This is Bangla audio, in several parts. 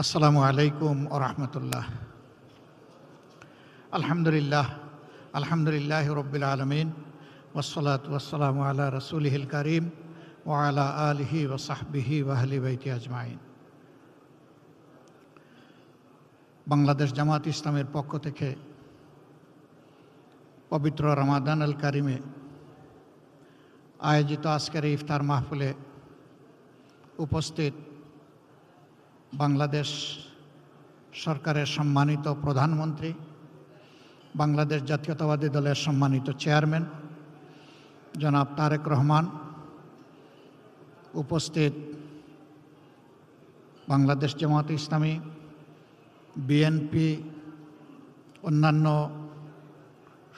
আসসালামু আলাইকুম ওয়া রাহমাতুল্লাহ। আলহামদুলিল্লাহ রাব্বিল আলামিন ওয়াসসালাতু ওয়াসসালামু আলা রাসূলিহিল কারীম ওয়া আলা আলিহি ওয়া সাহবিহি ওয়া আহলি বাইতি আজমাইন। বাংলাদেশ জামাত ইসলামের পক্ষ থেকে পবিত্র রমাদান আল কারিমে আয়োজিত আজকের এই ইফতার মাহফিলে উপস্থিত বাংলাদেশ সরকারের সম্মানিত প্রধানমন্ত্রী, বাংলাদেশ জাতীয়তাবাদী দলের সম্মানিত চেয়ারম্যান জনাব তারেক রহমান, উপস্থিত বাংলাদেশ জামাত ইসলামী, বিএনপি, অন্যান্য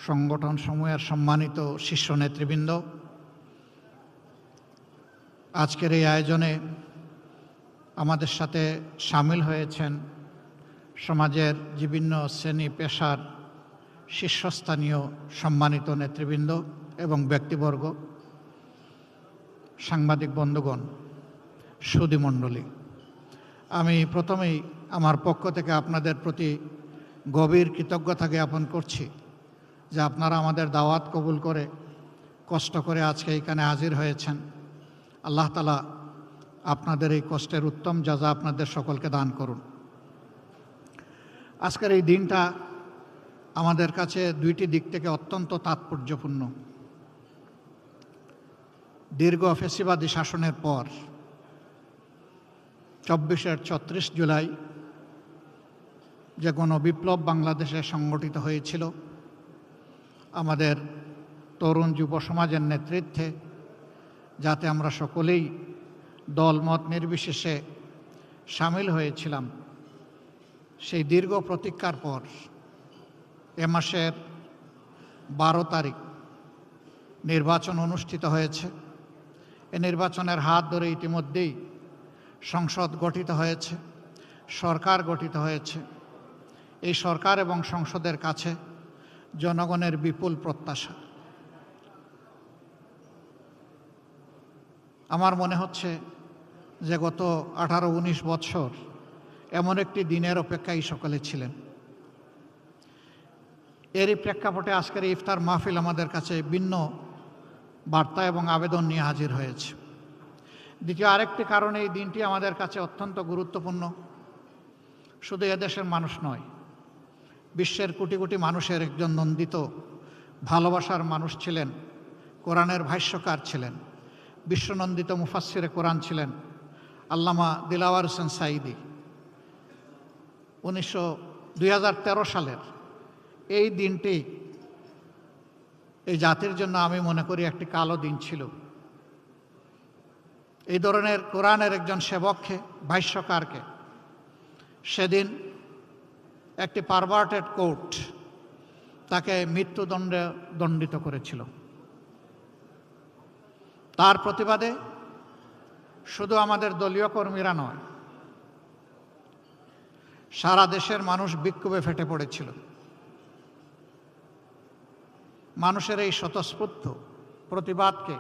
সংগঠনসমূহের সম্মানিত শীর্ষ নেতৃবৃন্দ, আজকের এই আয়োজনে আমাদের সাথে সামিল হয়েছেন সমাজের বিভিন্ন শ্রেণী পেশার শীর্ষস্থানীয় সম্মানিত নেতৃবৃন্দ এবং ব্যক্তিবর্গ, সাংবাদিক বন্ধুগণ, সুধীমণ্ডলী। আমি প্রথমেই আমার পক্ষ থেকে আপনাদের প্রতি গভীর কৃতজ্ঞতা জ্ঞাপন করছি যে আপনারা আমাদের দাওয়াত কবুল করে কষ্ট করে আজকে এখানে হাজির হয়েছেন। আল্লাহ তাআলা আপনাদের এই কষ্টের উত্তম জাযা আপনাদের সকলকে দান করুন। আজকের এই দিনটা আমাদের কাছে দুইটি দিক থেকে অত্যন্ত তাৎপর্যপূর্ণ। দীর্ঘ ফ্যাসিবাদী শাসনের পর 36 জুলাই যে গণবিপ্লব বাংলাদেশে সংগঠিত হয়েছিল, আমাদের তরুণ যুব সমাজের নেতৃত্বে, যাতে আমরা সকলেই দলমত নির্বিশেষে সামিল হয়েছিলাম, সেই দীর্ঘ প্রতীক্ষার পর এ মাসের 12 তারিখ নির্বাচন অনুষ্ঠিত হয়েছে। এ নির্বাচনের হাত ধরে ইতিমধ্যেই সংসদ গঠিত হয়েছে, সরকার গঠিত হয়েছে। এই সরকার এবং সংসদের কাছে জনগণের বিপুল প্রত্যাশা। আমার মনে হচ্ছে যে গত 18-19 বছর এমন একটি দিনের অপেক্ষায় সকলে ছিলেন। এরই প্রেক্ষাপটে আজকের ইফতার মাহফিল আমাদের কাছে ভিন্ন বার্তা এবং আবেদন নিয়ে হাজির হয়েছে। দ্বিতীয় আরেকটি কারণে এই দিনটি আমাদের কাছে অত্যন্ত গুরুত্বপূর্ণ। শুধু এদেশের মানুষ নয়, বিশ্বের কোটি কোটি মানুষের একজন নন্দিত ভালোবাসার মানুষ ছিলেন, কোরআনের ভাষ্যকার ছিলেন, বিশ্বনন্দিত মুফাসসিরে কোরআন ছিলেন আল্লামা দিলাওয়ার হোসেন সাঈদী। 2013 সালের এই দিনটি এই জাতির জন্য আমি মনে করি একটি কালো দিন ছিল। এই ধরনের কোরআনের একজন সেবককে, ভাষ্যকারকে সেদিন একটি পারভার্টেড কোর্ট তাকে মৃত্যুদণ্ডে দণ্ডিত করেছিল। তার প্রতিবাদে শুধু আমাদের দলীয় কর্মীরা নয়, সারা দেশের মানুষ বিক্ষোভে ফেটে পড়েছিল। মানুষের এই স্বতঃস্ফূর্ত প্রতিবাদকে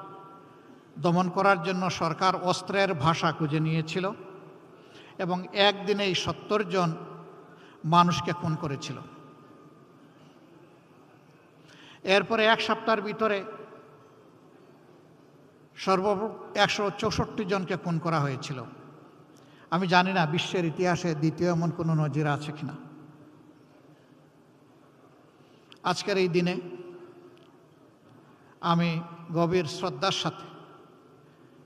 দমন করার জন্য সরকার অস্ত্রের ভাষা খুঁজে নিয়েছিল এবং একদিনেই 70 জন মানুষকে খুন করেছিল। এরপরে এক সপ্তাহের ভিতরে সর্বমোট 164 জনকে খুন করা হয়েছিল। আমি জানি না বিশ্বের ইতিহাসে দ্বিতীয় এমন কোনো নজির আছে কিনা। আজকের এই দিনে আমি গভীর শ্রদ্ধার সাথে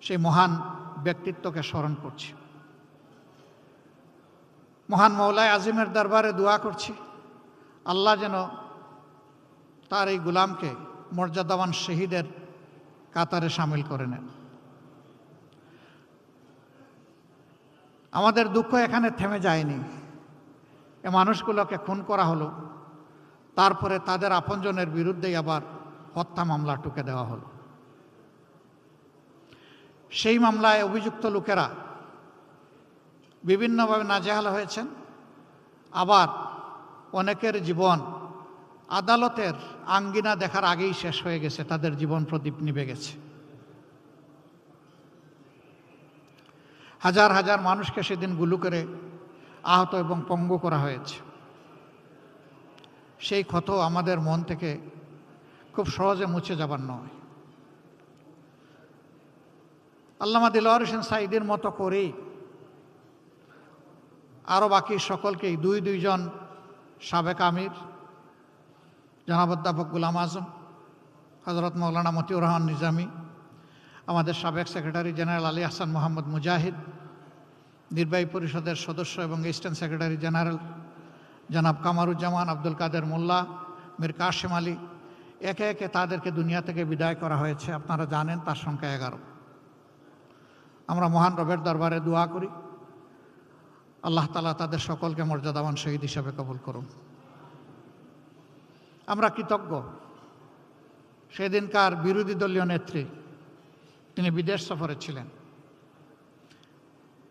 সেই মহান ব্যক্তিত্বকে স্মরণ করছি। মহান মওলায়ে আজিমের দরবারে দোয়া করছি, আল্লাহ যেন তার এই গোলামকে মর্যাদাবান শহীদের কাতারে সামিল করে নেন। আমাদের দুঃখ এখানে থেমে যায়নি। এ মানুষগুলোকে খুন করা হলো, তারপরে তাদের আপনজনের বিরুদ্ধেই আবার হত্যা মামলা টুকে দেওয়া হলো। সেই মামলায় অভিযুক্ত লোকেরা বিভিন্নভাবে নাজেহাল হয়েছেন, আবার অনেকের জীবন আদালতের আঙ্গিনা দেখার আগেই শেষ হয়ে গেছে, তাদের জীবন প্রদীপ নিভে গেছে। হাজার হাজার মানুষকে সেদিন গুলি করে আহত এবং পঙ্গু করা হয়েছে। সেই ক্ষত আমাদের মন থেকে খুব সহজে মুছে যাবার নয়। আল্লামা দিলওয়ার হোসেন সাঈদীর মতো করেই আরও বাকি সকলকেই দুইজন সাবেক আমির জনাব অধ্যাপক গোলাম আজম, হযরত মৌলানা মতিউর রহমান নিজামী, আমাদের সাবেক সেক্রেটারি জেনারেল আলী আহসান মোহাম্মদ মুজাহিদ, নির্বাহী পরিষদের সদস্য এবং ইস্টার্ন সেক্রেটারি জেনারেল জনাব কামারুজ্জামান, আব্দুল কাদের মোল্লা, মীর কাশেম আলী, একে একে তাদেরকে দুনিয়া থেকে বিদায় করা হয়েছে। আপনারা জানেন তার সংখ্যা 11। আমরা মহান রবের দরবারে দোয়া করি আল্লাহ তাআলা তাদের সকলকে মর্যাদাবান শহীদ হিসাবে কবুল করুন। আমরা কৃতজ্ঞ সেদিনকার বিরোধী দলীয় নেত্রী, তিনি বিদেশ সফরে ছিলেন।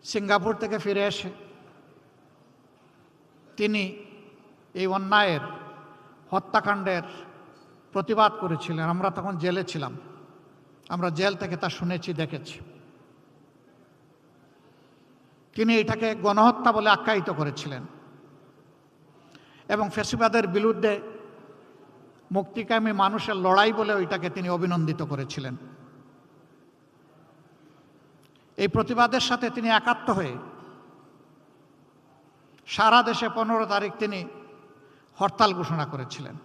সিঙ্গাপুর থেকে ফিরে এসে তিনি এই অন্যায়ের হত্যাকাণ্ডের প্রতিবাদ করেছিলেন। আমরা তখন জেলে ছিলাম, আমরা জেল থেকে তা শুনেছি, দেখেছি। তিনি এটাকে গণহত্যা বলে আখ্যায়িত করেছিলেন এবং ফ্যাসিবাদের বিরুদ্ধে মুক্তিকামী মানুষের লড়াই বলে ওইটাকে তিনি অভিনন্দিত করেছিলেন। এই প্রতিবাদের সাথে তিনি একাত্ম হয়ে সারা দেশে 15 তারিখ তিনি হরতাল ঘোষণা করেছিলেন।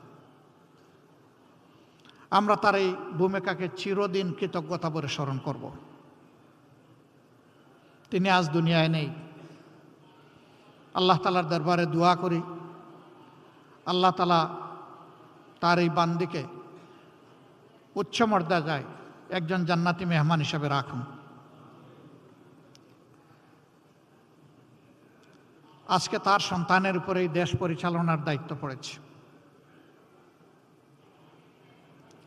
আমরা তার এই ভূমিকাকে চিরদিন কৃতজ্ঞতা ভরে স্মরণ করব। তিনি আজ দুনিয়ায় নেই। আল্লাহ তাআলার দরবারে দোয়া করি আল্লাহ তাআলা তার এই বান্দিকে উচ্চ মর্যাদায় একজন জান্নাতি মেহমান হিসেবে রাখুন। আজকে তার সন্তানের উপরে এই দেশ পরিচালনার দায়িত্ব পড়েছে।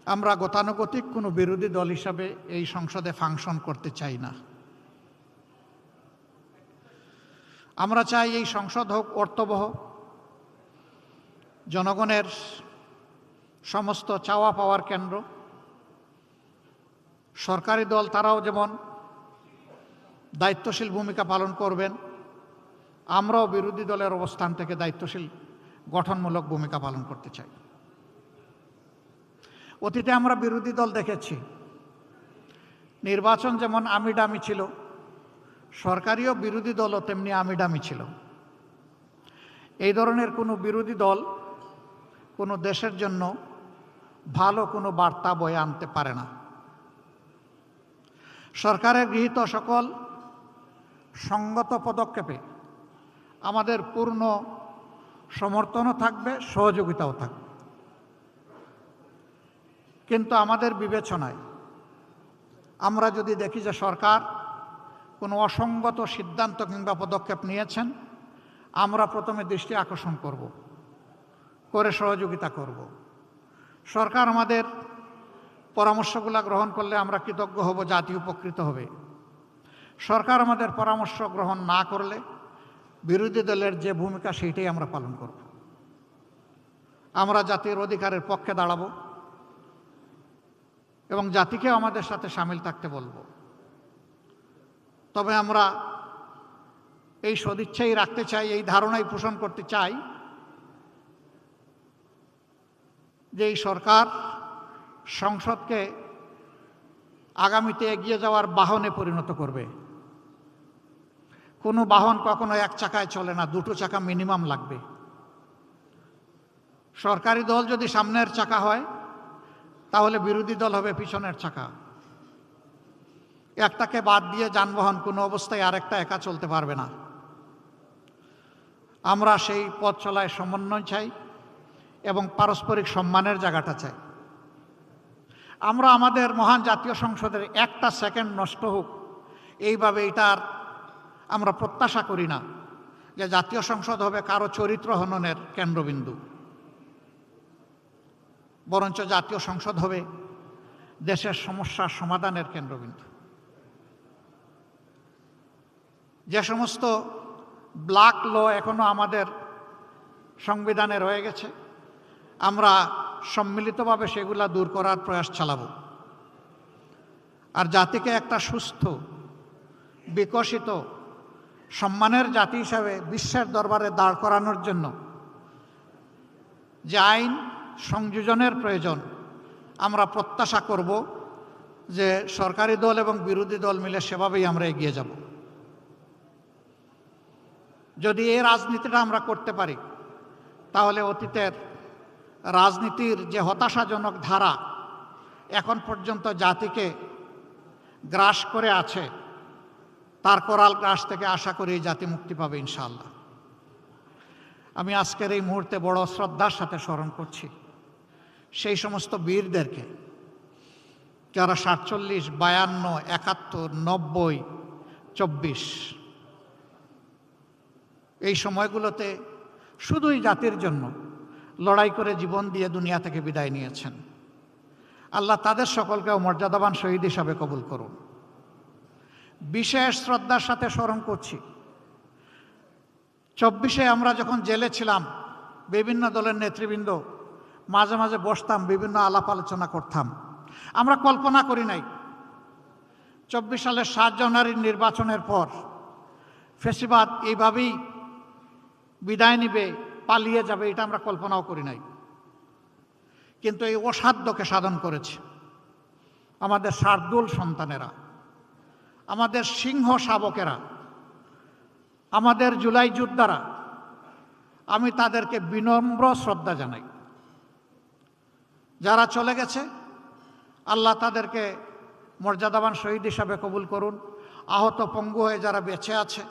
আমরা গতানুগতিক কোনো বিরোধী দল হিসাবে এই সংসদে ফাংশন করতে চাই না। আমরা চাই এই সংসদ হোক অর্থবহ, জনগণের সমস্ত চাওয়া পাওয়ার কেন্দ্র। সরকারি দল তারাও যেমন দায়িত্বশীল ভূমিকা পালন করবেন, আমরাও বিরোধী দলের অবস্থান থেকে দায়িত্বশীল গঠনমূলক ভূমিকা পালন করতে চাই। অতীতে আমরা বিরোধী দল দেখেছি, নির্বাচন যেমন আমিডামি ছিল, সরকারিও বিরোধী দলও তেমনি আমিডামি ছিল। এই ধরনের কোনো বিরোধী দল কোনো দেশের জন্য ভালো কোনো বার্তা বয়ে আনতে পারে না। সরকারের গৃহীত সকল সঙ্গত পদক্ষেপে আমাদের পূর্ণ সমর্থনও থাকবে, সহযোগিতাও থাকবে। কিন্তু আমাদের বিবেচনায় আমরা যদি দেখি যে সরকার কোনো অসঙ্গত সিদ্ধান্ত কিংবা পদক্ষেপ নিয়েছেন, আমরা প্রথমে দৃষ্টি আকর্ষণ করব, করে সহযোগিতা করব। সরকার আমাদের পরামর্শগুলো গ্রহণ করলে আমরা কৃতজ্ঞ হব, জাতি উপকৃত হবে। সরকার আমাদের পরামর্শ গ্রহণ না করলে বিরোধী দলের যে ভূমিকা সেইটাই আমরা পালন করব। আমরা জাতির অধিকারের পক্ষে দাঁড়াবো এবং জাতিকেও আমাদের সাথে সামিল থাকতে বলবো। তবে আমরা এই সদিচ্ছাই রাখতে চাই, এই ধারণাই পোষণ করতে চাই যে এই সরকার সংসদকে আগামীতে এগিয়ে যাওয়ার বাহনে পরিণত করবে। কোনো বাহন কখনো এক চাকায় চলে না, দুটো চাকা মিনিমাম লাগবে। সরকারি দল যদি সামনের চাকা হয়, তাহলে বিরোধী দল হবে পিছনের চাকা। একটাকে বাদ দিয়ে যানবাহন কোনো অবস্থায় আরেকটা একা চলতে পারবে না। আমরা সেই পথ চলায় সমন্বয় চাই এবং পারস্পরিক সম্মানের জায়গাটা চাই। আমরা আমাদের মহান জাতীয় সংসদের একটা সেকেন্ড নষ্ট হোক এইভাবে এটার আমরা প্রত্যাশা করি না যে জাতীয় সংসদ হবে কারো চরিত্র হননের কেন্দ্রবিন্দু। বরঞ্চ জাতীয় সংসদ হবে দেশের সমস্যার সমাধানের কেন্দ্রবিন্দু। যে সমস্ত ব্ল্যাক ল এখনো আমাদের সংবিধানে রয়ে গেছে, আমরা সম্মিলিতভাবে সেগুলা দূর করার প্রয়াস চালাব। আর জাতিকে একটা সুস্থ, বিকশিত সম্মানের জাতি হিসাবে বিশ্বের দরবারে দাঁড় করানোর জন্য যে আইন সংযোজনের প্রয়োজন, আমরা প্রত্যাশা করব যে সরকারি দল এবং বিরোধী দল মিলে সেভাবেই আমরা এগিয়ে যাব। যদি এই রাজনীতিটা আমরা করতে পারি, তাহলে অতীতের রাজনীতির যে হতাশাজনক ধারা এখন পর্যন্ত জাতিকে গ্রাস করে আছে, তার করাল গ্রাস থেকে আশা করি এই জাতি মুক্তি পাবে ইনশাআল্লাহ। আমি আজকের এই মুহূর্তে বড় শ্রদ্ধার সাথে স্মরণ করছি সেই সমস্ত বীরদেরকে যারা 47, 52, 71, 90, 24 এই সময়গুলোতে শুধুই জাতির জন্য লড়াই করে জীবন দিয়ে দুনিয়া থেকে বিদায় নিয়েছেন। আল্লাহ তাদের সকলকেও মর্যাদাবান শহীদ হিসাবে কবুল করুন। বিশেষ শ্রদ্ধার সাথে স্মরণ করছি 24-এ আমরা যখন জেলে ছিলাম, বিভিন্ন দলের নেতৃবৃন্দ মাঝে মাঝে বসতাম, বিভিন্ন আলাপ আলোচনা করতাম। আমরা কল্পনা করি নাই 24 সালের 7 জানুয়ারির নির্বাচনের পর ফ্যাসিবাদ এইভাবেই বিদায় নিবে, পালিয়ে যাবে, এটা আমরা কল্পনাও করি নাই। কিন্তু এই অসাধ্যকে সাধন করেছে আমাদের শার্দুল সন্তানেরা, আমাদের সিংহ শাবকেরা, আমাদের জুলাই যোদ্ধারা। আমি তাদেরকে বিনম্র শ্রদ্ধা জানাই। যারা চলে গেছে, আল্লাহ তাদেরকে মর্যাদাবান শহীদ হিসাবে কবুল করুন। আহত পঙ্গু হয়ে যারা বেঁচে আছে,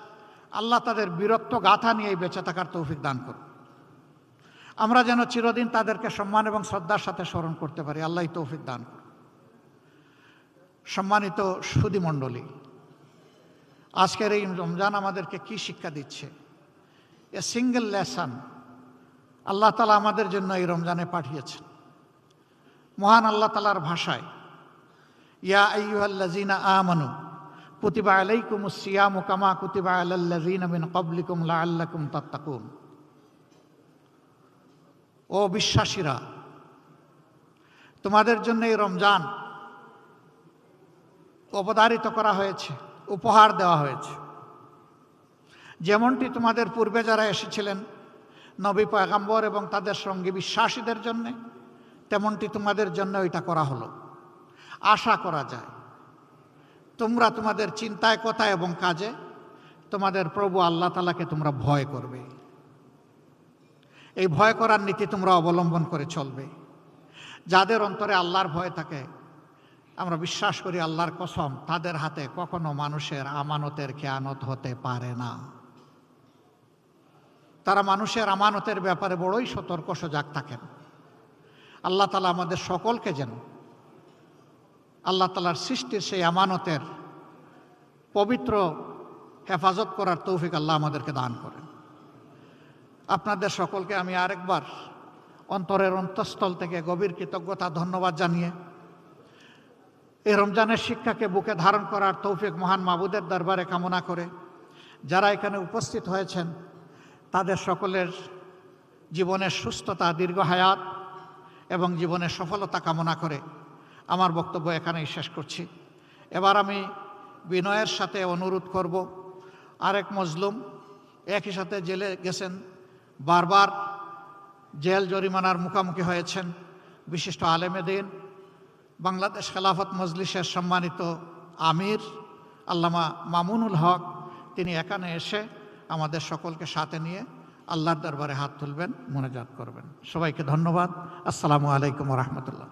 আল্লাহ তাদের বীরত্ব গাথা নিয়ে বেঁচে থাকার তৌফিক দান করুন। আমরা যেন চিরদিন তাদেরকে সম্মান এবং শ্রদ্ধার সাথে স্মরণ করতে পারি, আল্লাহ তৌফিক দান করুন। সম্মানিত সুধীমণ্ডলী, আজকের এই রমজান আমাদেরকে কি শিক্ষা দিচ্ছে? এ সিঙ্গেল লেসন আল্লাহ তাআলা আমাদের জন্য এই রমজানে পাঠিয়েছেন। মহান আল্লাহ তাআলার ভাষায়, ইয়া আইয়ুহাল্লাযীনা আমানু কুতিবা আলাইকুমুস সিয়ামু কামা কুতিবা আলাল্লাযীনা মিন ক্বাবলিকুম লাআল্লাকুম তাত্তাকুন। ও বিশ্বাসীরা, তোমাদের জন্য এই রমজান অবধারিত করা হয়েছে, উপহার দেওয়া হয়েছে। যেমনটি তোমাদের পূর্বে যারা এসেছিলেন নবী পয়গম্বর এবং তাদের সঙ্গী বিশ্বাসীদের জন্যে, তেমনটি তোমাদের জন্য এটা করা হলো। আশা করা যায় তোমরা তোমাদের চিন্তায়, কথায় এবং কাজে তোমাদের প্রভু আল্লাহ তাআলাকে তোমরা ভয় করবে। এই ভয় করার নীতি তোমরা অবলম্বন করে চলবে। যাদের অন্তরে আল্লাহর ভয় থাকে, আমরা বিশ্বাস করি আল্লাহর কসম, তাদের হাতে কখনো মানুষের আমানতের খেয়ানত হতে পারে না। তারা মানুষের আমানতের ব্যাপারে বড়ই সতর্ক সজাগ থাকেন। আল্লাহ তাআলা আমাদের সকলকে যেন আল্লাহ তাআলার সৃষ্টির সেই আমানতের পবিত্র হেফাজত করার তৌফিক আল্লাহ আমাদেরকে দান করেন। আপনাদের সকলকে আমি আরেকবার অন্তরের অন্তঃস্থল থেকে গভীর কৃতজ্ঞতা, ধন্যবাদ জানিয়ে এই রমজানের শিক্ষাকে বুকে ধারণ করার তৌফিক মহান মাবুদের দরবারে কামনা করে, যারা এখানে উপস্থিত হয়েছেন তাদের সকলের জীবনের সুস্থতা, দীর্ঘ হায়াত এবং জীবনের সফলতা কামনা করে আমার বক্তব্য এখানেই শেষ করছি। এবার আমি বিনয়ের সাথে অনুরোধ করব, আরেক মজলুম একই সাথে জেলে গেছেন, বারবার জেল জরিমানার মুখোমুখি হয়েছেন, বিশিষ্ট আলেমে দ্বীন, বাংলাদেশ খেলাফত মজলিসের সম্মানিত আমির আল্লামা মামুনুল হক, তিনি এখানে এসে আমাদের সকলকে সাথে নিয়ে আল্লাহর দরবারে হাত তুলবেন, মোনাজাত করবেন। সবাইকে ধন্যবাদ। আসসালামু আলাইকুম ওয়া রাহমাতুল্লাহ।